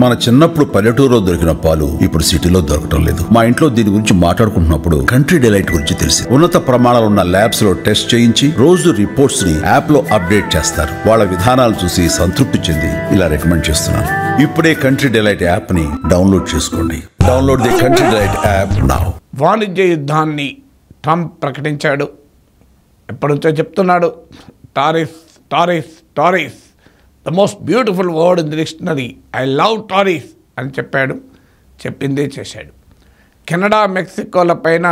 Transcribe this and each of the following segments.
మన చిన్నప్పుడు పల్లెటూరులో దొరికిన పాలు ఇప్పుడు సిటీలో దొరకటం లేదు. మా ఇంట్లో దీని గురించి మాట్లాడుకుంటున్నప్పుడు కంట్రీ డిలైట్ గురించి తెలిసి ఉన్నత ప్రమాణాలు ఉన్న ల్యాబ్స్ లో టెస్ట్ చేయించి రోజు రిపోర్ట్స్ ని యాప్ లో అప్డేట్ చేస్తారు. వాళ్ళ విధానాలు చూసి సంతృప్తి చెంది ఇలా రికమెండ్ చేస్తున్నాను. ఇప్పుడే కంట్రీ డిలైట్ యాప్ ని డౌన్లోడ్ చేసుకోండి. Download the country delight app now. వాణిజ్య యుద్ధాన్ని ట్రంప్ ప్రకటించాడు. ఎప్పటి నుంచో చెప్తున్నాడు, tariff tariff tariff, the most beautiful word in the dictionary, I love tariff అని చెప్పాడు. చెప్పిందే చేశాడు. కెనడా మెక్సికోల పైన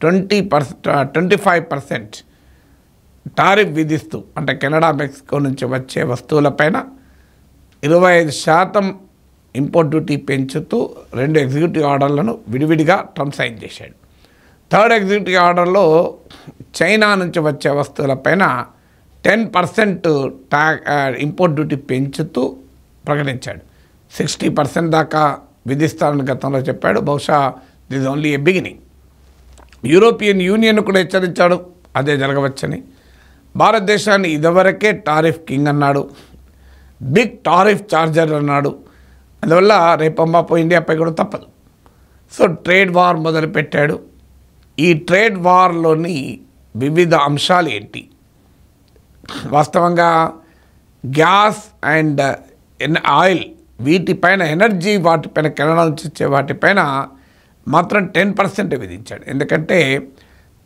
25% టారిఫ్ విధిస్తూ, అంటే కెనడా మెక్సికో నుంచి వచ్చే వస్తువులపైన 25% ఇంపోర్ట్ డ్యూటీ పెంచుతూ 2 ఎగ్జిక్యూటివ్ ఆర్డర్లను విడివిడిగా ట్రంప్ సైన్ చేశాడు. థర్డ్ ఎగ్జిక్యూటివ్ ఆర్డర్లో చైనా నుంచి వచ్చే వస్తువులపైన 10% ఇంపోర్ట్ డ్యూటీ పెంచుతూ ప్రకటించాడు. 60% దాకా విధిస్తారని గతంలో చెప్పాడు. బహుశా this only A beginning. European union కూడా హెచ్చరించాడు అదే జరగవచ్చని. భారతదేశాన్ని ఇదివరకే టారిఫ్ కింగ్ అన్నాడు, బిగ్ టారిఫ్ చార్జర్ అన్నాడు. అందువల్ల రేపమ్మాపో ఇండియాపై కూడా తప్పదు. సో ట్రేడ్ వార్ మొదలుపెట్టాడు. ఈ ట్రేడ్ వార్లోని వివిధ అంశాలు ఏంటి? వాస్తవంగా గ్యాస్ అండ్ ఆయిల్ వీటిపైన, ఎనర్జీ వాటిపైన, కెనడా నుంచి వచ్చే వాటిపైన మాత్రం 10% విధించాడు. ఎందుకంటే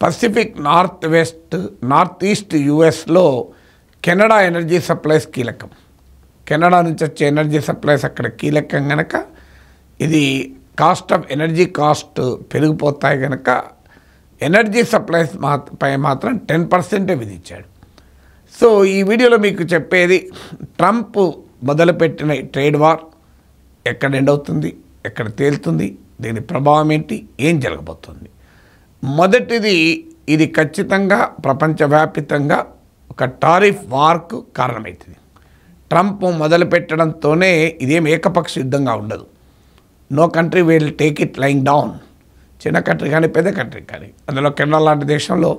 పసిఫిక్ నార్త్ ఈస్ట్ యుఎస్లో కెనడా ఎనర్జీ సప్లైస్ కీలకం. కెనడా నుంచి వచ్చే ఎనర్జీ సప్లైస్ అక్కడ కీలకం కనుక ఇది కాస్ట్ ఆఫ్ ఎనర్జీ కాస్ట్ పెరిగిపోతాయి కనుక ఎనర్జీ సప్లైస్ పై మాత్రం 10% విధించాడు. సో ఈ వీడియోలో మీకు చెప్పేది, ట్రంప్ మొదలుపెట్టిన ట్రేడ్ వార్ ఎక్కడ ఎండ్ అవుతుంది, ఎక్కడ తేలుతుంది, దీని ప్రభావం ఏంటి, ఏం జరగబోతుంది. మొదటిది, ఇది ఖచ్చితంగా ప్రపంచవ్యాప్తంగా ఒక టారిఫ్ వార్కు కారణమవుతుంది. ట్రంప్ మొదలుపెట్టడంతోనే ఇదేం ఏకపక్ష యుద్ధంగా ఉండదు. No country will take it lying down. చిన్న కంట్రీ కానీ పెద్ద కంట్రీ కానీ, అందులో కెనడా లాంటి దేశంలో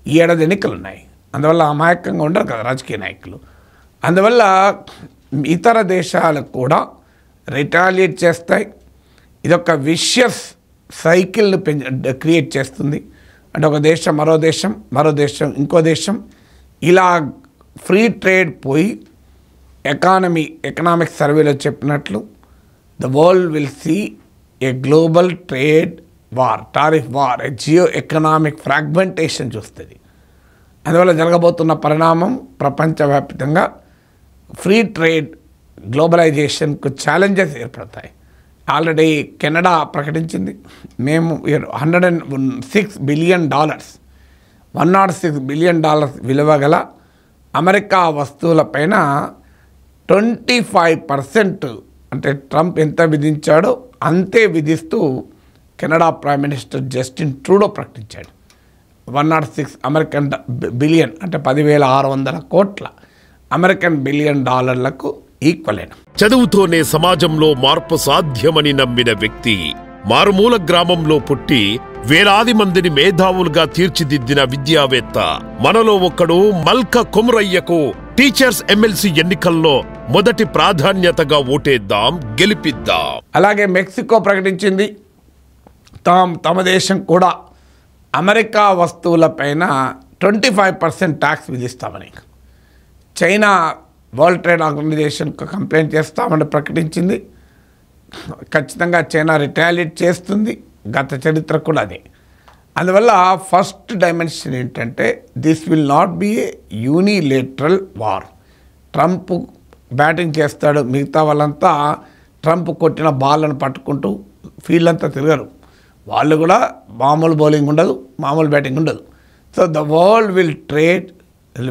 ఈ ఏడాది ఎన్నికలు ఉన్నాయి. అందువల్ల అమాయకంగా ఉండరు కదా రాజకీయ నాయకులు. అందువల్ల ఇతర దేశాలకు కూడా రిటాలియేట్ చేస్తాయి. ఇదొక విషియస్ సైకిల్ని క్రియేట్ చేస్తుంది. అంటే ఒక దేశం మరో దేశం, మరో దేశం ఇంకో దేశం, ఇలా ఫ్రీ ట్రేడ్ పోయి ఎకనామిక్ సర్వేలో చెప్పినట్లు the world will see a global trade war, tariff war, a geo economic fragmentation చూస్తుంది. అందువల్ల జరగబోతున్న పరిణామం ప్రపంచవ్యాప్తంగా ఫ్రీ ట్రేడ్, గ్లోబలైజేషన్కు ఛాలెంజెస్ ఏర్పడతాయి. ఆల్రెడీ కెనడా ప్రకటించింది, మేము $106 బిలియన్, $106 బిలియన్ విలువ గల అమెరికా వస్తువులపైన 25%, అంటే ట్రంప్ ఎంత విధించాడో అంతే విధిస్తూ Canada prime minister Justin Trudeau ప్రకటించాడు. 106 అమెరికన్ బిలియన్, అంటే 10,600 కోట్ల అమెరికన్ బిలియన్ డాలర్లకు ఈక్వలెంట్. చదువుతోనే సమాజంలో మార్పు సాధ్యమని నమ్మిన వ్యక్తి, మారుమూల గ్రామంలో పుట్టి వేలాది మందిని మేధావులుగా తీర్చిదిద్దిన విద్యావేత్త, మనలో ఒక్కడు మల్క కొమురయ్యకు టీచర్స్ ఎమ్మెల్సీ ఎన్నికల్లో మొదటి ప్రాధాన్యతగా ఓటేద్దాం, గెలిపిద్దాం. అలాగే మెక్సికో ప్రకటించింది తమ దేశం కూడా అమెరికా వస్తువులపైన 25% ట్యాక్స్ విధిస్తామని. చైనా వరల్డ్ ట్రేడ్ ఆర్గనైజేషన్కు కంప్లైంట్ చేస్తామని ప్రకటించింది. ఖచ్చితంగా చైనా రిటాలియేట్ చేస్తుంది. గత చరిత్ర కూడా అదే. అందువల్ల ఫస్ట్ డైమెన్షన్ ఏంటంటే, this will not be a unilateral war. Trump batting చేస్తాడు, మిగతా వాళ్ళంతా ట్రంప్ కొట్టిన బాల్లను పట్టుకుంటూ ఫీల్డ్ అంతా తిరగరు. వాళ్ళు కూడా మామూలు బౌలింగ్ ఉండదు, మామూలు బ్యాటింగ్ ఉండదు. So the world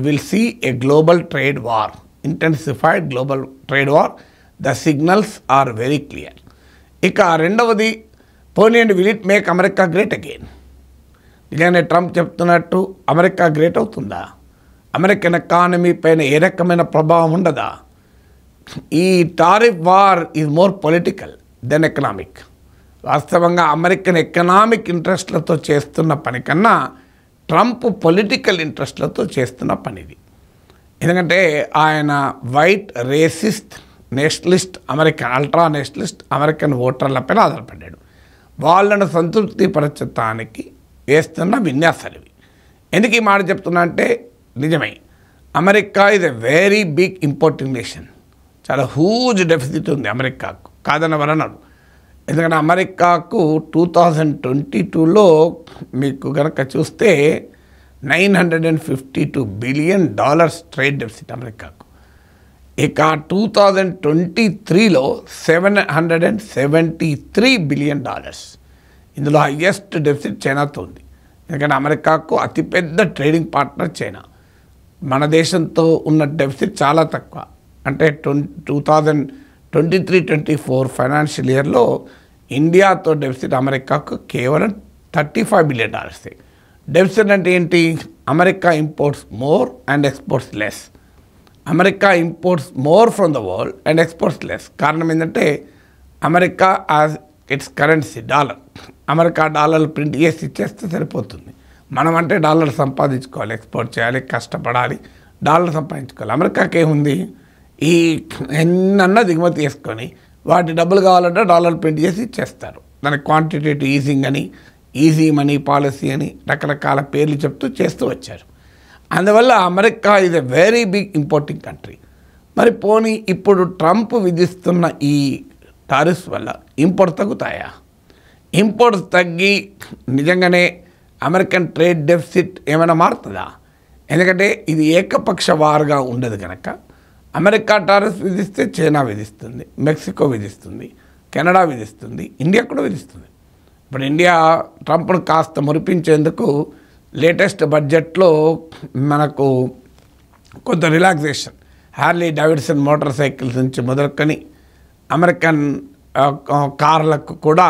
will see a global trade war, intensified global trade war. The signals are very clear. ఇక రెండవది, పోనీయండి, will it make America great again? నిజంగానే ట్రంప్ చెప్తున్నట్టు అమెరికా గ్రేట్ అవుతుందా? అమెరికన్ ఎకానమీ పైన ఏ రకమైన ప్రభావం ఉండదా? ఈ tariff war is more political than economic. వాస్తవంగా అమెరికన్ ఎకనామిక్ ఇంట్రెస్ట్లతో చేస్తున్న పని కన్నా ట్రంప్ పొలిటికల్ ఇంట్రెస్ట్లతో చేస్తున్న పనిది. ఎందుకంటే ఆయన white racist nationalist American ultra nationalist American ఓటర్లపైన ఆధారపడ్డాడు. వాళ్ళను సంతృప్తిపరచటానికి వేస్తున్న విన్యాసాలు ఇవి. ఎందుకు ఈ మాట చెప్తున్నా అంటే నిజమే, America is a very big importing nation. చాలా హ్యూజ్ డెఫిసిట్ ఉంది అమెరికాకు, కాదన్న వలనడు. ఎందుకంటే అమెరికాకు 2022లో మీకు కనుక చూస్తే $952 బిలియన్ ట్రేడ్ డెఫిసిట్ అమెరికాకు. ఇక 2023లో $773 బిలియన్. ఇందులో హయ్యెస్ట్ డెఫిసిట్ చైనాతో ఉంది. ఎందుకంటే అమెరికాకు అతిపెద్ద ట్రేడింగ్ పార్ట్నర్ చైనా. మన దేశంతో ఉన్న డెఫిసిట్ చాలా తక్కువ. అంటే 2023-24 ఫైనాన్షియల్ ఇయర్లో ఇండియాతో డెఫిసిట్ అమెరికాకు కేవలం $35 బిలియన్. డెఫిసిట్ అంటే ఏంటి? America imports more and exports less. America imports more from the world and exports less. కారణం ఏంటంటే America as it's currency dollar. America డాలర్లు ప్రింట్ చేసి ఇచ్చేస్తే సరిపోతుంది. మనం అంటే డాలర్ సంపాదించుకోవాలి, ఎక్స్పోర్ట్ చేయాలి, కష్టపడాలి, డాలర్ సంపాదించుకోవాలి. అమెరికాకి ఏముంది? ఈ ఎన్నన్నా దిగుమతి చేసుకొని వాటి డబ్బులు కావాలంటే డాలర్ ప్రింట్ చేసి ఇచ్చేస్తారు. దానికి క్వాంటిటేటివ్ ఈజింగ్ అని, ఈజీ మనీ పాలసీ అని రకరకాల పేర్లు చెప్తూ చేస్తూ వచ్చారు. అందువల్ల America is a very big importing country. మరి పోనీ ఇప్పుడు ట్రంప్ విధిస్తున్న ఈ టారిఫ్స్ వల్ల ఇంపోర్ట్ తగ్గుతాయా? ఇంపోర్ట్స్ తగ్గి నిజంగానే అమెరికన్ ట్రేడ్ డెఫిసిట్ ఏమైనా మారుతుందా? ఎందుకంటే ఇది ఏకపక్ష వారుగా ఉండదు కనుక అమెరికా టారిఫ్స్ విధిస్తే చైనా విధిస్తుంది, మెక్సికో విధిస్తుంది, కెనడా విధిస్తుంది, ఇండియా కూడా విధిస్తుంది. ఇప్పుడు ఇండియా ట్రంప్ను కాస్త మురిపించేందుకు లేటెస్ట్ బడ్జెట్లో మనకు కొంత relaxation, Harley Davidson motor cycles నుంచి మొదలుకొని అమెరికన్ కార్లకు కూడా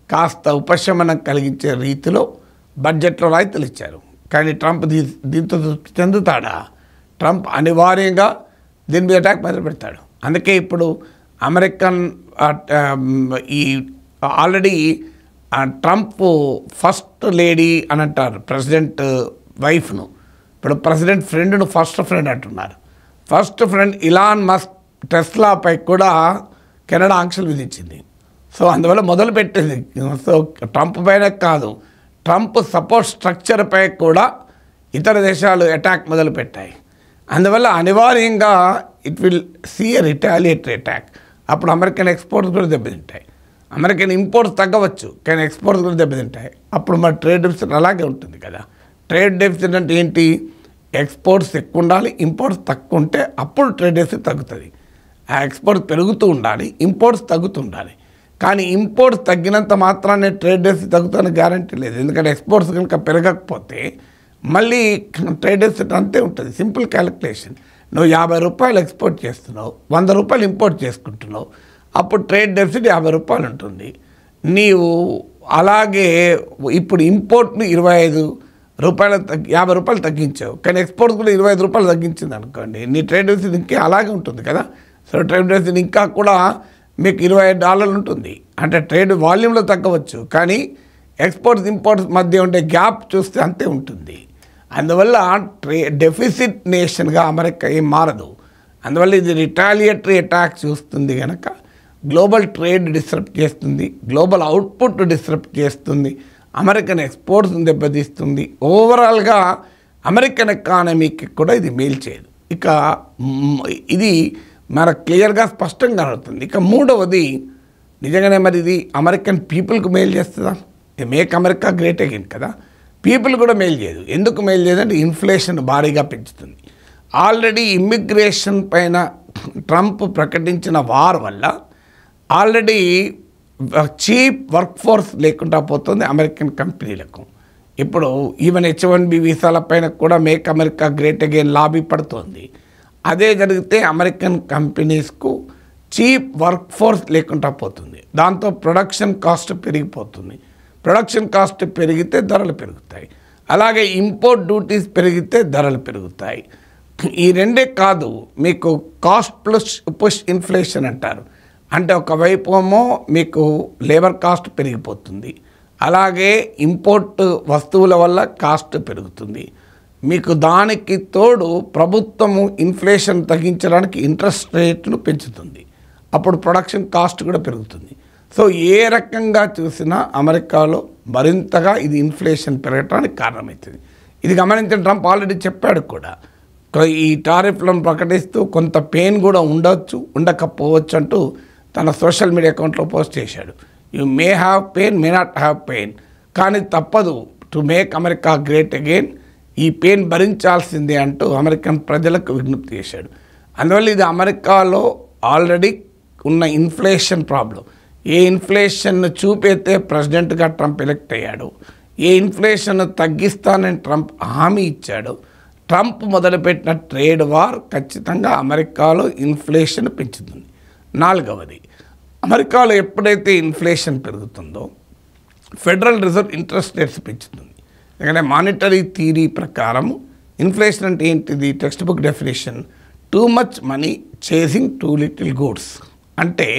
కాస్త ఉపశమనం కలిగించే రీతిలో బడ్జెట్లో రాయితీలు ఇచ్చారు. కానీ ట్రంప్ దీంతో చెందుతాడా? ట్రంప్ అనివార్యంగా దీని మీద అటాక్ మొదలు పెడతాడు. అందుకే ఇప్పుడు అమెరికన్ ఈ ఆల్రెడీ ట్రంప్ ఫస్ట్ లేడీ అని అంటారు, ప్రెసిడెంట్ వైఫ్ను. ఇప్పుడు ప్రెసిడెంట్ ఫ్రెండ్ను ఫస్ట్ ఫ్రెండ్ అంటున్నారు. ఫస్ట్ ఫ్రెండ్ ఇలాన్ మస్క్ టెస్లాపై కూడా కెనడా ఆంక్షలు విధించింది. సో అందువల్ల మొదలు పెట్టింది. సో ట్రంప్ పైన కాదు, ట్రంప్ సపోర్ట్ స్ట్రక్చర్పై కూడా ఇతర దేశాలు అటాక్ మొదలు పెట్టాయి. అందువల్ల అనివార్యంగా it will see a retaliatory attack. అప్పుడు అమెరికన్ ఎక్స్పోర్ట్స్ కూడా దెబ్బతింటాయి. అమెరికన్ ఇంపోర్ట్స్ తగ్గవచ్చు కానీ ఎక్స్పోర్ట్స్ కూడా దెబ్బతింటాయి. అప్పుడు మరి ట్రేడ్ డెఫిసిట్ అలాగే ఉంటుంది కదా. ట్రేడ్ డెఫిసిట్ అంటే ఏంటి? ఎక్స్పోర్ట్స్ ఎక్కువ ఉండాలి, ఇంపోర్ట్స్ తక్కువ ఉంటే అప్పుడు ట్రేడ్ డెఫిసిట్ తగ్గుతుంది. ఆ ఎక్స్పోర్ట్స్ పెరుగుతూ ఉండాలి, ఇంపోర్ట్స్ తగ్గుతూ ఉండాలి. కానీ ఇంపోర్ట్స్ తగ్గినంత మాత్రాన్ని ట్రేడ్ డెఫిసిట్ తగ్గుతుందని గ్యారంటీ లేదు. ఎందుకంటే ఎక్స్పోర్ట్స్ కనుక పెరగకపోతే మళ్ళీ ట్రేడ్ డెఫిసిట్ అంతే ఉంటుంది. Simple calculation. నువ్వు ₹50 ఎక్స్పోర్ట్ చేస్తున్నావు, ₹100 ఇంపోర్ట్ చేసుకుంటున్నావు, అప్పుడు ట్రేడ్ డెఫిసిట్ ₹50 ఉంటుంది. నీవు అలాగే ఇప్పుడు ఇంపోర్ట్ని ₹25 ₹50 తగ్గించావు, కానీ ఎక్స్పోర్ట్ కూడా ₹25 తగ్గించింది అనుకోండి, నీ ట్రేడ్ డెఫిసిట్ ఇంకా అలాగే ఉంటుంది కదా. సో ట్రేడ్ డెఫిసిట్ ఇంకా కూడా మీకు $25 ఉంటుంది. అంటే ట్రేడ్ వాల్యూమ్లో తగ్గవచ్చు కానీ ఎక్స్పోర్ట్స్ ఇంపోర్ట్స్ మధ్య ఉండే గ్యాప్ చూస్తే అంతే ఉంటుంది. అందువల్ల డెఫిసిట్ నేషన్గా అమెరికా ఏం మారదు. అందువల్ల ఇది రిటాలియేటరీ అటాక్ చూస్తుంది కనుక గ్లోబల్ ట్రేడ్ డిస్రప్ట్ చేస్తుంది, గ్లోబల్ అవుట్పుట్ డిస్రప్ట్ చేస్తుంది, అమెరికన్ ఎక్స్పోర్ట్స్ని దెబ్బతీస్తుంది. ఓవరాల్గా అమెరికన్ ఎకానమీకి కూడా ఇది మేలు చేయదు. ఇక ఇది మనకు క్లియర్గా స్పష్టంగా అవుతుంది. ఇక మూడవది, నిజంగానే మరి ఇది అమెరికన్ పీపుల్కి మేలు చేస్తుందా? మేక్ అమెరికా గ్రేట్ అగైన్ కదా. పీపుల్ కూడా మేలు చేయదు. ఎందుకు మేలు చేయదంటే ఇన్ఫ్లేషన్ భారీగా పెంచుతుంది. ఆల్రెడీ ఇమ్మిగ్రేషన్ పైన ట్రంప్ ప్రకటించిన వార్ వల్ల ఆల్రెడీ చీప్ వర్క్ ఫోర్స్ లేకుండా పోతుంది అమెరికన్ కంపెనీలకు. ఇప్పుడు ఈవెన్ H-1B వీసాలపైన కూడా make America great again lobby పడుతోంది. అదే జరిగితే అమెరికన్ కంపెనీస్కు చీప్ వర్క్ ఫోర్స్ లేకుండా పోతుంది. దాంతో ప్రొడక్షన్ కాస్ట్ పెరిగిపోతుంది. ప్రొడక్షన్ కాస్ట్ పెరిగితే ధరలు పెరుగుతాయి. అలాగే ఇంపోర్ట్ డ్యూటీస్ పెరిగితే ధరలు పెరుగుతాయి. ఈ రెండే కాదు, మీకు కాస్ట్ ప్లస్ పుష్ ఇన్ఫ్లేషన్ అంటారు. అంటే ఒకవైపు ఏమో మీకు లేబర్ కాస్ట్ పెరిగిపోతుంది, అలాగే ఇంపోర్ట్ వస్తువుల వల్ల కాస్ట్ పెరుగుతుంది. మీకు దానికి తోడు ప్రభుత్వము ఇన్ఫ్లేషన్ తగ్గించడానికి ఇంట్రెస్ట్ రేట్ను పెంచుతుంది. అప్పుడు ప్రొడక్షన్ కాస్ట్ కూడా పెరుగుతుంది. సో ఏ రకంగా చూసినా అమెరికాలో మరింతగా ఇది ఇన్ఫ్లేషన్ పెరగడానికి కారణమవుతుంది. ఇది గమనించిన ట్రంప్ ఆల్రెడీ చెప్పాడు కూడా, ఈ టారిఫ్లను ప్రకటిస్తూ కొంత పెయిన్ కూడా ఉండొచ్చు, ఉండకపోవచ్చు అంటూ తన సోషల్ మీడియా అకౌంట్లో పోస్ట్ చేశాడు. You may have pain, may not have pain, కానీ తప్పదు to make America great again, ఈ పెయిన్ భరించాల్సిందే అంటూ అమెరికన్ ప్రజలకు విజ్ఞప్తి చేశాడు. అందువల్ల ఇది అమెరికాలో ఆల్రెడీ ఉన్న ఇన్ఫ్లేషన్ ప్రాబ్లం. ఏ ఇన్ఫ్లేషన్ను చూపైతే ప్రెసిడెంట్గా ట్రంప్ ఎలక్ట్ అయ్యాడు, ఏ ఇన్ఫ్లేషన్ను తగ్గిస్తానని ట్రంప్ హామీ ఇచ్చాడు, ట్రంప్ మొదలుపెట్టిన ట్రేడ్ వార్ ఖచ్చితంగా అమెరికాలో ఇన్ఫ్లేషన్ పెంచుతుంది. 4వది, అమెరికాలో ఎప్పుడైతే ఇన్ఫ్లేషన్ పెరుగుతుందో ఫెడరల్ రిజర్వ్ ఇంట్రెస్ట్ రేట్స్ పెంచుతుంది. ఎందుకంటే మానిటరీ థియరీ ప్రకారం ఇన్ఫ్లేషన్ అంటే ఏంటిది? Text book definition, too much money chasing two little goods. అంటే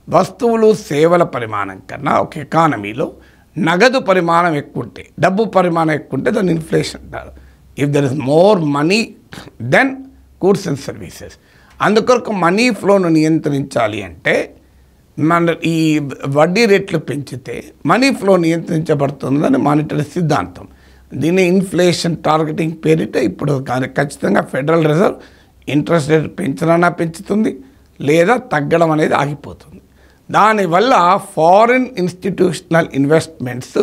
వస్తువులు సేవల పరిమాణం కన్నా ఒక ఎకానమీలో నగదు పరిమాణం ఎక్కువ ఉంటే, డబ్బు పరిమాణం ఎక్కువ ఉంటే దాన్ని ఇన్ఫ్లేషన్ అంటారు. If there is more money then goods and services. అందుకొరకు మనీ ఫ్లోను నియంత్రించాలి అంటే మన ఈ వడ్డీ రేట్లు పెంచితే మనీ ఫ్లో నియంత్రించబడుతుందని మానిటరీ సిద్ధాంతం. దీన్ని ఇన్ఫ్లేషన్ టార్గెటింగ్ పేరిట ఇప్పుడు ఖచ్చితంగా ఫెడరల్ రిజర్వ్ ఇంట్రెస్ట్ రేట్ పెంచడానా పెంచుతుంది, లేదా తగ్గడం అనేది ఆగిపోతుంది. దానివల్ల ఫారిన్ ఇన్స్టిట్యూషనల్ ఇన్వెస్ట్మెంట్స్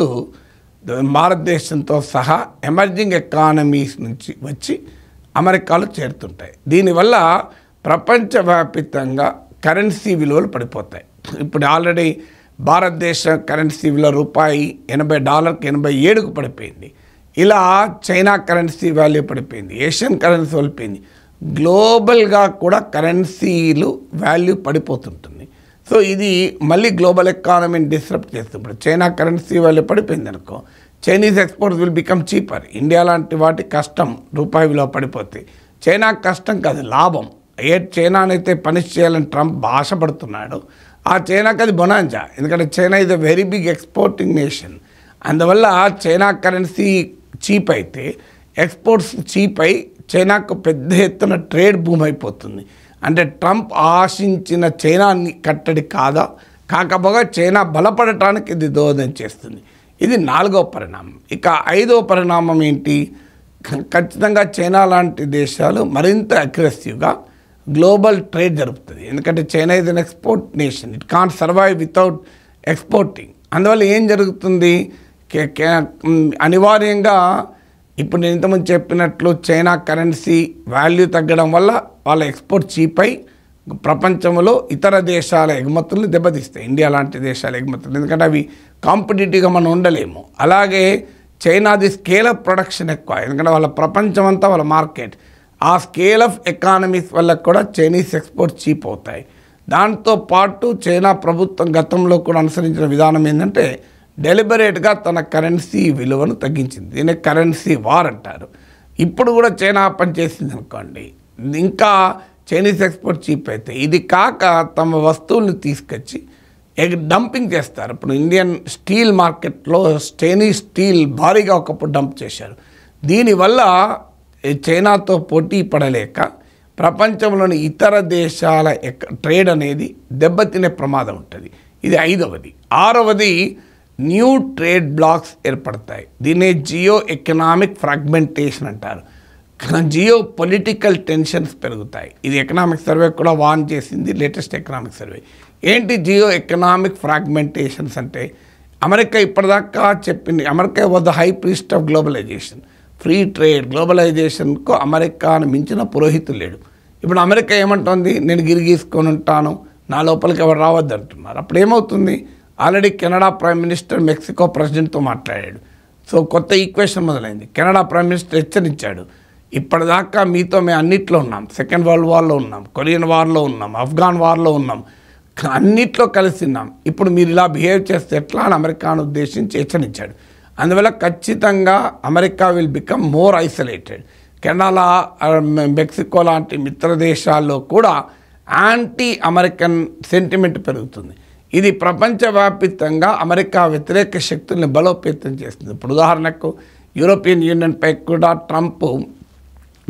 భారతదేశంతో సహా ఎమర్జింగ్ ఎకానమీస్ నుంచి వచ్చి అమెరికాలో చేరుతుంటాయి. దీనివల్ల ప్రపంచవ్యాప్తంగా కరెన్సీ విలువలు పడిపోతాయి. ఇప్పుడు ఆల్రెడీ భారతదేశ కరెన్సీ విలువ రూపాయి $80కి 87కు పడిపోయింది. ఇలా చైనా కరెన్సీ వాల్యూ పడిపోయింది, ఏషియన్ కరెన్సీ పడిపోయింది. గ్లోబల్గా కూడా కరెన్సీలు వాల్యూ పడిపోతుంటుంది. సో ఇది మళ్ళీ గ్లోబల్ ఎకానమీని డిస్టర్బ్ చేస్తుంది. ఇప్పుడు చైనా కరెన్సీ వాల్యూ పడిపోయింది అనుకో, Chinese exports will become cheaper. India లాంటి వాటి కష్టం రూపాయి విలువ పడిపోతే, చైనా కష్టం కాదు లాభం. ఏ చైనానైతే పనిష్ చేయాలని ట్రంప్ ఆశపడుతున్నాడు, ఆ చైనాకి అది బొనాంజా. ఎందుకంటే China is a very big exporting nation. అందువల్ల చైనా కరెన్సీ చీప్ అయితే ఎక్స్పోర్ట్స్ చీప్ అయి చైనాకు పెద్ద ఎత్తున ట్రేడ్ భూమి అయిపోతుంది. అంటే ట్రంప్ ఆశించిన చైనాని కట్టడి కాకపోగా చైనా బలపడటానికి ఇది దోహదం చేస్తుంది. ఇది 4వ పరిణామం. ఇక 5వ పరిణామం ఏంటి? ఖచ్చితంగా చైనా లాంటి దేశాలు మరింత అగ్రెసివ్గా గ్లోబల్ ట్రేడ్ జరుపుతుంది. ఎందుకంటే China is an export nation, it can't survive without exporting. అందువల్ల ఏం జరుగుతుంది? అనివార్యంగా ఇప్పుడు నేను ఇంతకుముందు చెప్పినట్లు చైనా కరెన్సీ వాల్యూ తగ్గడం వల్ల వాళ్ళ ఎక్స్పోర్ట్ చీప్ అయి ప్రపంచంలో ఇతర దేశాల ఎగుమతులను దెబ్బతీస్తాయి, ఇండియా లాంటి దేశాల ఎగుమతులు. ఎందుకంటే అవి కాంపిటేటివ్గా మనం ఉండలేము. అలాగే చైనాది స్కేల్ ఆఫ్ ప్రొడక్షన్ ఎక్కువ, ఎందుకంటే వాళ్ళ ప్రపంచం అంతా వాళ్ళ మార్కెట్. ఆ స్కేల్ ఆఫ్ ఎకానమీస్ వల్ల కూడా చైనీస్ ఎక్స్పోర్ట్ చీప్ అవుతాయి. దాంతోపాటు చైనా ప్రభుత్వం గతంలో కూడా అనుసరించిన విధానం ఏంటంటే డెలిబరేట్గా తన కరెన్సీ విలువను తగ్గించింది. దీన్ని కరెన్సీ వార్ అంటారు. ఇప్పుడు కూడా చైనా పనిచేసింది అనుకోండి, ఇంకా చైనీస్ ఎక్స్పోర్ట్ చీప్ అయితే, ఇది కాక తమ వస్తువులను తీసుకొచ్చి డంపింగ్ చేస్తారు. ఇప్పుడు ఇండియన్ స్టీల్ మార్కెట్లో చైనీస్ స్టీల్ భారీగా ఒకప్పుడు డంప్ చేశారు. దీనివల్ల చైనాతో పోటీ పడలేక ప్రపంచంలోని ఇతర దేశాల ట్రేడ్ అనేది దెబ్బతినే ప్రమాదం ఉంటుంది. ఇది 5వది. 6వది, న్యూ ట్రేడ్ బ్లాక్స్ ఏర్పడతాయి. దీన్నే జియో ఎకనామిక్ ఫ్రాగ్మెంటేషన్ అంటారు. జియో పొలిటికల్ టెన్షన్స్ పెరుగుతాయి. ఇది ఎకనామిక్ సర్వే కూడా వార్న్ చేసింది, లేటెస్ట్ ఎకనామిక్ సర్వే. ఏంటి జియో ఎకనామిక్ ఫ్రాగ్మెంటేషన్స్ అంటే? అమెరికా ఇప్పటిదాకా చెప్పింది, America was the high priest of globalisation, free trade, గ్లోబలైజేషన్కు అమెరికాను మించిన పురోహితులు లేడు. ఇప్పుడు అమెరికా ఏమంటుంది? నేను గిరిగీసుకొని ఉంటాను, నా లోపలికి ఎవరు రావద్దు అంటున్నారు. అప్పుడు ఏమవుతుంది? Already Canada prime minister Mexico ప్రెసిడెంట్తో మాట్లాడాడు. సో కొత్త ఈక్వేషన్ మొదలైంది. కెనడా ప్రైమ్ మినిస్టర్ హెచ్చరించాడు, ఇప్పటిదాకా మీతో మేము అన్నిట్లో ఉన్నాం, సెకండ్ వరల్డ్ వార్లో ఉన్నాం, కొరియన్ వార్లో ఉన్నాం, ఆఫ్ఘాన్ వార్లో ఉన్నాం, అన్నిట్లో కలిసి ఉన్నాం, ఇప్పుడు మీరు ఇలా బిహేవ్ చేస్తే ఎట్లా అని అమెరికాను ఉద్దేశించి హెచ్చరించాడు. అందువల్ల ఖచ్చితంగా America will become more isolated. Canada, Mexico లాంటి మిత్ర దేశాల్లో కూడా యాంటీ అమెరికన్ సెంటిమెంట్ పెరుగుతుంది. ఇది ప్రపంచవ్యాప్తంగా అమెరికా వ్యతిరేక శక్తుల్ని బలోపేతం చేస్తుంది. ఇప్పుడు ఉదాహరణకు యూరోపియన్ యూనియన్పై కూడా ట్రంప్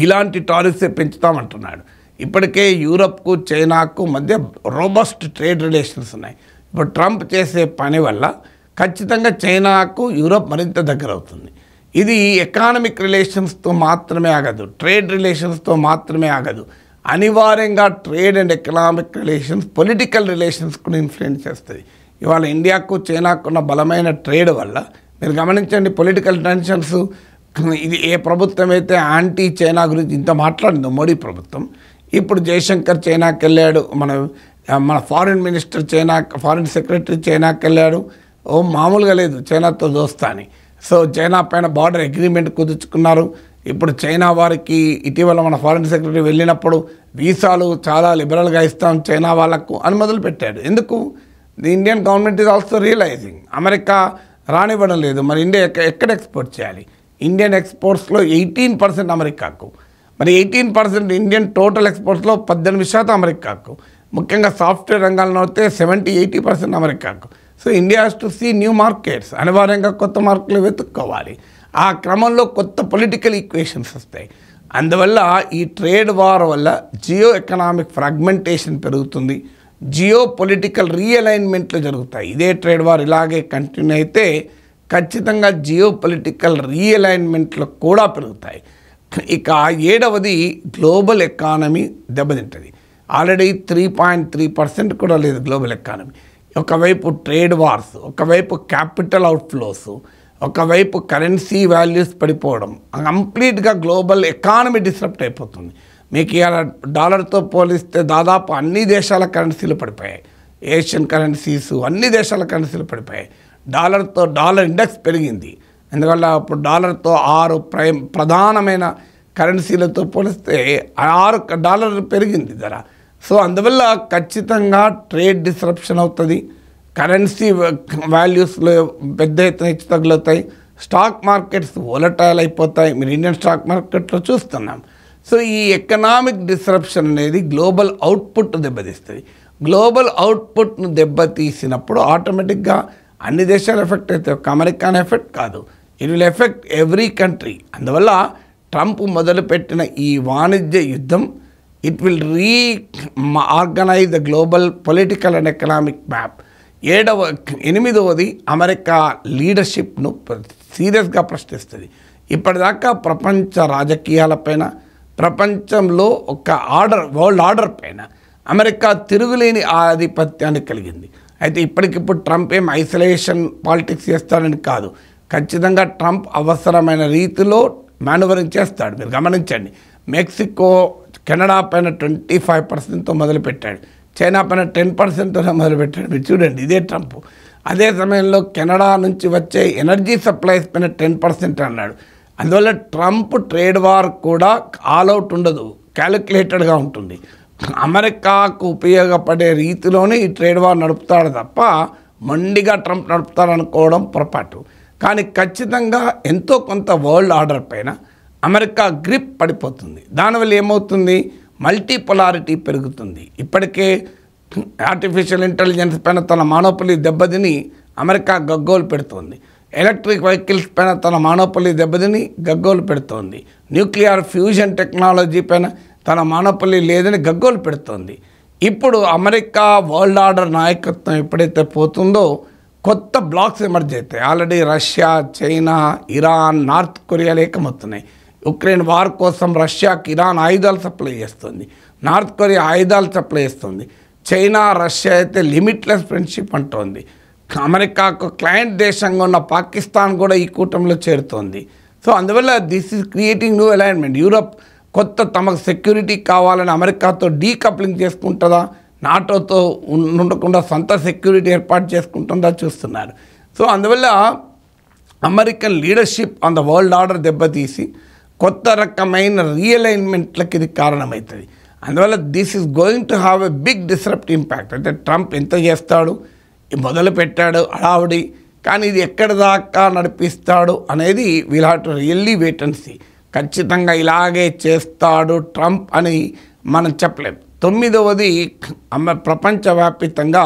ఇలాంటి టారిఫ్స్ పెంచుతామంటున్నాడు. ఇప్పటికే యూరప్కు చైనాకు మధ్య రోబస్ట్ ట్రేడ్ రిలేషన్స్ ఉన్నాయి. ఇప్పుడు ట్రంప్ చేసే పని వల్ల ఖచ్చితంగా చైనాకు యూరప్ మరింత దగ్గర అవుతుంది. ఇది ఎకానమిక్ రిలేషన్స్తో మాత్రమే ఆగదు, ట్రేడ్ రిలేషన్స్తో మాత్రమే ఆగదు. అనివార్యంగా trade and economic relations political relations కూడా ఇన్ఫ్లుయెన్స్ చేస్తుంది. ఇవాళ ఇండియాకు చైనాకు ఉన్న బలమైన ట్రేడ్ వల్ల మీరు గమనించండి, పొలిటికల్ టెన్షన్స్. ఇది ఏ ప్రభుత్వం అయితే యాంటీ చైనా గురించి ఇంత మాట్లాడిందో మోడీ ప్రభుత్వం, ఇప్పుడు జయశంకర్ చైనాకి వెళ్ళాడు, మన ఫారిన్ మినిస్టర్ ఫారిన్ సెక్రటరీ చైనాకి వెళ్ళాడు. మామూలుగా లేదు చైనాతో దోస్తాని. సో చైనా పైన బార్డర్ అగ్రిమెంట్ కుదుర్చుకున్నారు. ఇప్పుడు చైనా వారికి ఇటీవల మన ఫారిన్ సెక్రటరీ వెళ్ళినప్పుడు వీసాలు చాలా లిబరల్గా ఇస్తాం చైనా వాళ్ళకు అని మొదలుపెట్టాడు. ఎందుకు? The Indian government is also realising America రానివ్వడం లేదు. మరి ఇండియా ఎక్కడ ఎక్స్పోర్ట్ చేయాలి? ఇండియన్ ఎక్స్పోర్ట్స్లో 18% అమెరికాకు, మరి 18% ఇండియన్ టోటల్ ఎక్స్పోర్ట్స్లో 18% అమెరికాకు. ముఖ్యంగా సాఫ్ట్వేర్ రంగాల్లో అయితే 70-80% అమెరికాకు. So India has to see new markets. అనివార్యంగా కొత్త మార్కెట్లు వెతుక్కోవాలి. ఆ క్రమంలో కొత్త పొలిటికల్ ఈక్వేషన్స్ వస్తాయి. అందువల్ల ఈ ట్రేడ్ వార్ వల్ల జియో ఎకనామిక్ ఫ్రాగ్మెంటేషన్ పెరుగుతుంది, జియో పొలిటికల్ రీఅలైన్మెంట్లు జరుగుతాయి. ఇదే ట్రేడ్ వార్ ఇలాగే కంటిన్యూ అయితే ఖచ్చితంగా జియో పొలిటికల్ రీఅలైన్మెంట్లు కూడా పెరుగుతాయి. ఇక 7వది గ్లోబల్ ఎకానమీ దెబ్బతింటుంది. ఆల్రెడీ 3.3% కూడా లేదు గ్లోబల్ ఎకానమీ. ఒకవైపు ట్రేడ్ వార్స్, ఒకవైపు క్యాపిటల్ అవుట్ఫ్లోస్, ఒకవైపు కరెన్సీ వాల్యూస్ పడిపోవడం, కంప్లీట్గా గ్లోబల్ ఎకానమీ డిస్రప్ట్ అయిపోతుంది. మీకు ఇవాళ డాలర్తో పోలిస్తే దాదాపు అన్ని దేశాల కరెన్సీలు పడిపోయాయి. ఏషియన్ కరెన్సీస్ అన్ని దేశాల కరెన్సీలు పడిపోయాయి. డాలర్ ఇండెక్స్ పెరిగింది. ఎందువల్ల ఇప్పుడు డాలర్తో 6 ప్రధానమైన కరెన్సీలతో పోలిస్తే $6 పెరిగింది ధర. సో అందువల్ల ఖచ్చితంగా ట్రేడ్ డిస్రప్షన్ అవుతుంది, కరెన్సీ వాల్యూస్లో పెద్ద ఎత్తున హెచ్చు తగులుతాయి, స్టాక్ మార్కెట్స్ వోలటైల్ అయిపోతాయి. మీరు ఇండియన్ స్టాక్ మార్కెట్లో చూస్తున్నాం. సో ఈ ఎకనామిక్ డిస్రప్షన్ అనేది గ్లోబల్ అవుట్పుట్ దెబ్బతీస్తుంది. గ్లోబల్ అవుట్పుట్ను దెబ్బతీసినప్పుడు ఆటోమేటిక్గా అన్ని దేశాలు ఎఫెక్ట్ అవుతాయి, ఒక అమెరికాన్ ఎఫెక్ట్ కాదు, it will effect every country. అందువల్ల ట్రంప్ మొదలుపెట్టిన ఈ వాణిజ్య యుద్ధం it will organise the global political and economic map. 8వది అమెరికా లీడర్షిప్ను సీరియస్గా ప్రశ్నిస్తుంది. ఇప్పటిదాకా ప్రపంచ రాజకీయాలపైన, ప్రపంచంలో ఒక వరల్డ్ ఆర్డర్ పైన అమెరికా తిరుగులేని ఆధిపత్యాన్ని కలిగింది. అయితే ఇప్పటికిప్పుడు ట్రంప్ ఏం ఐసోలేషన్ పాలిటిక్స్ చేస్తాడని కాదు, ఖచ్చితంగా ట్రంప్ అవసరమైన రీతిలో మాన్యువరింగ్ చేస్తాడు. మీరు గమనించండి, మెక్సికో కెనడా పైన 25%తో మొదలుపెట్టాడు, చైనా పైన 10%తోనే మొదలుపెట్టాడు. మీరు చూడండి, ఇదే ట్రంప్. అదే సమయంలో కెనడా నుంచి వచ్చే ఎనర్జీ సప్లైస్ పైన 10% అన్నాడు. అందువల్ల ట్రంప్ ట్రేడ్ వార్ కూడా ఆల్ అవుట్ ఉండదు, క్యాలిక్యులేటెడ్గా ఉంటుంది. అమెరికాకు ఉపయోగపడే రీతిలోనే ఈ ట్రేడ్ వార్ నడుపుతాడు తప్ప మొండిగా ట్రంప్ నడుపుతాడనుకోవడం పొరపాటు. కానీ ఖచ్చితంగా ఎంతో కొంత వరల్డ్ ఆర్డర్ పైన అమెరికా గ్రిప్ పడిపోతుంది. దానివల్ల ఏమవుతుంది? మల్టీపోలారిటీ పెరుగుతుంది. ఇప్పటికే ఆర్టిఫిషియల్ ఇంటెలిజెన్స్ పైన తన మానోపలి దెబ్బతిని అమెరికా గగ్గోలు పెడుతోంది. ఎలక్ట్రిక్ వెహికల్స్ పైన తన మానోపలి దెబ్బతిని గగ్గోలు పెడుతోంది. న్యూక్లియర్ ఫ్యూజన్ టెక్నాలజీ పైన తన మానోపలి లేదని గగ్గోలు పెడుతోంది. ఇప్పుడు అమెరికా వరల్డ్ ఆర్డర్ నాయకత్వం ఎప్పుడైతే పోతుందో కొత్త బ్లాక్స్ ఎమర్జ్ అవుతాయి. Already Russia, China, Iran, North Korea ఏకమవుతున్నాయి. ఉక్రెయిన్ వార్ కోసం రష్యాకి ఇరాన్ ఆయుధాలు సప్లై చేస్తుంది, నార్త్ కొరియా ఆయుధాలు సప్లై చేస్తుంది. చైనా, రష్యా అయితే లిమిట్లెస్ ఫ్రెండ్షిప్ అంటోంది. అమెరికాకు క్లయింట్ దేశంగా ఉన్న పాకిస్తాన్ కూడా ఈ కూటమిలో చేరుతోంది. సో అందువల్ల this is creating new alignment. Europe కొత్త తమకు సెక్యూరిటీ కావాలని అమెరికాతో డీకప్లింగ్ చేసుకుంటుందా, నాటోతో ఉండకుండా సొంత సెక్యూరిటీ ఏర్పాటు చేసుకుంటుందా చూస్తున్నారు. సో అందువల్ల American leadership on the world order దెబ్బతీసి కొత్త రకమైన రీఅలైన్మెంట్లకు ఇది కారణమవుతుంది. అందువల్ల this is going to have a big disrupt impact. అంటే ట్రంప్ ఎంత చేస్తాడు, మొదలు పెట్టాడు హడావుడి, కానీ ఇది ఎక్కడి దాకా నడిపిస్తాడు అనేది we'll have to really wait and see. ఖచ్చితంగా ఇలాగే చేస్తాడు ట్రంప్ అని మనం చెప్పలేం. 9వది ప్రపంచవ్యాప్తంగా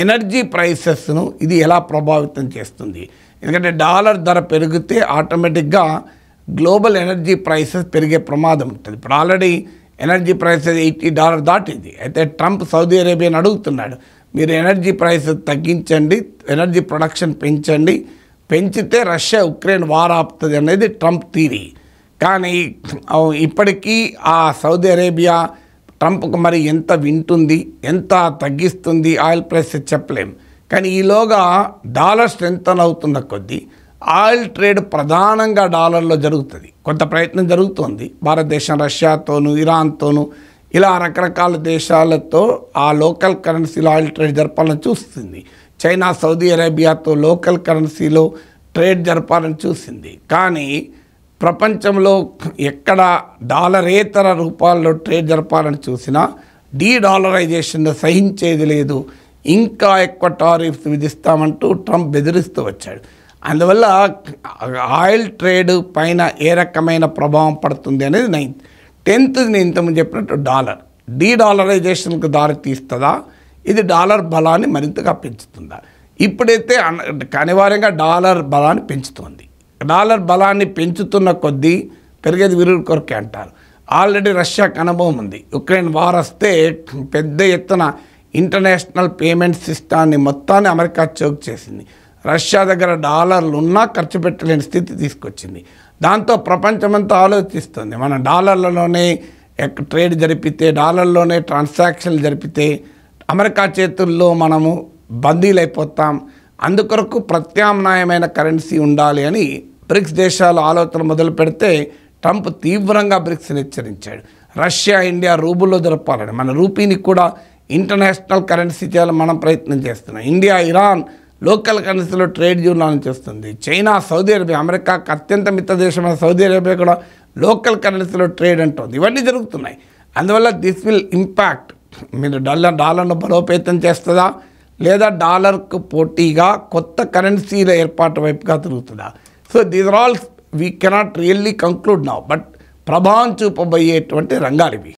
ఎనర్జీ ప్రైసెస్ను ఇది ఎలా ప్రభావితం చేస్తుంది. ఎందుకంటే డాలర్ ధర పెరిగితే ఆటోమేటిక్గా గ్లోబల్ ఎనర్జీ ప్రైసెస్ పెరిగే ప్రమాదం ఉంటుంది. ఇప్పుడు ఆల్రెడీ ఎనర్జీ ప్రైస్ $80 దాటింది. అయితే ట్రంప్ సౌదీ అరేబియాని అడుగుతున్నాడు, మీరు ఎనర్జీ ప్రైస్ తగ్గించండి, ఎనర్జీ ప్రొడక్షన్ పెంచండి, పెంచితే రష్యా ఉక్రెయిన్ వార్ ఆపుతుంది అనేది ట్రంప్ థీరీ. కానీ ఇప్పటికీ ఆ సౌదీ అరేబియా ట్రంప్కు మరి ఎంత వింటుంది, ఎంత తగ్గిస్తుంది ఆయిల్ ప్రైస్ చెప్పలేం. కానీ ఈలోగా డాలర్ స్ట్రెంథన్ అవుతున్న కొద్దీ ఆయిల్ ట్రేడ్ ప్రధానంగా డాలర్లో జరుగుతుంది. కొంత ప్రయత్నం జరుగుతోంది భారతదేశం రష్యాతోనూ ఇరాన్తోనూ ఇలా రకరకాల దేశాలతో ఆ లోకల్ కరెన్సీలో ఆయిల్ ట్రేడ్ జరపాలని చూస్తుంది. చైనా సౌదీ అరేబియాతో లోకల్ కరెన్సీలో ట్రేడ్ జరపాలని చూసింది. కానీ ప్రపంచంలో ఎక్కడ డాలరేతర రూపాల్లో ట్రేడ్ జరపాలని చూసినా డీడాలరైజేషన్ సహించేది లేదు, ఇంకా ఎక్కువ టారిఫ్స్ విధిస్తామంటూ ట్రంప్ బెదిరిస్తూ వచ్చాడు. అందువల్ల ఆయిల్ ట్రేడ్ పైన ఏ రకమైన ప్రభావం పడుతుంది అనేది 10th నేను ఇంతకుముందు చెప్పినట్టు డాలర్ డీడాలరైజేషన్కు దారి తీస్తుందా, ఇది డాలర్ బలాన్ని మరింతగా పెంచుతుందా? ఇప్పుడైతే అనివార్యంగా డాలర్ బలాన్ని పెంచుతుంది. డాలర్ బలాన్ని పెంచుతున్న కొద్దీ పెరిగేది విరుడు కొరకే అంటారు. ఆల్రెడీ రష్యాకు అనుభవం ఉంది. ఉక్రెయిన్ వార్ వస్తే పెద్ద ఎత్తున ఇంటర్నేషనల్ పేమెంట్ సిస్టాన్ని మొత్తాన్ని అమెరికా చోక్ చేసింది. రష్యా దగ్గర డాలర్లు ఉన్నా ఖర్చు పెట్టలేని స్థితి తీసుకొచ్చింది. దాంతో ప్రపంచమంతా ఆలోచిస్తుంది, మనం డాలర్లలోనే ట్రేడ్ జరిపితే, డాలర్లోనే ట్రాన్సాక్షన్లు జరిపితే అమెరికా చేతుల్లో మనము బందీలైపోతాం, అందుకొరకు ప్రత్యామ్నాయమైన కరెన్సీ ఉండాలి అని బ్రిక్స్ దేశాలు ఆలోచన మొదలు పెడితే ట్రంప్ తీవ్రంగా బ్రిక్స్ని హెచ్చరించాడు. రష్యా ఇండియా రూబుల్లో జరపాలని, మన రూపీని కూడా ఇంటర్నేషనల్ కరెన్సీ చేయాలని మనం ప్రయత్నం చేస్తున్నాం. ఇండియా ఇరాన్ లోకల్ కరెన్సీలో ట్రేడ్ చేయాలని చేస్తుంది. చైనా సౌదీ అరేబియా, అమెరికాకు అత్యంత మిత్ర దేశమైన సౌదీ అరేబియా కూడా లోకల్ కరెన్సీలో ట్రేడ్ అంటుంది. ఇవన్నీ జరుగుతున్నాయి. అందువల్ల దిస్ విల్ ఇంపాక్ట్, మీరు డాలర్ను బలోపేతం చేస్తుందా లేదా డాలర్కు పోటీగా కొత్త కరెన్సీల ఏర్పాటు వైపుగా తిరుగుతుందా? So these are all we cannot really conclude now, but ప్రభావం చూపబోయేటువంటి రంగాలు ఇవి.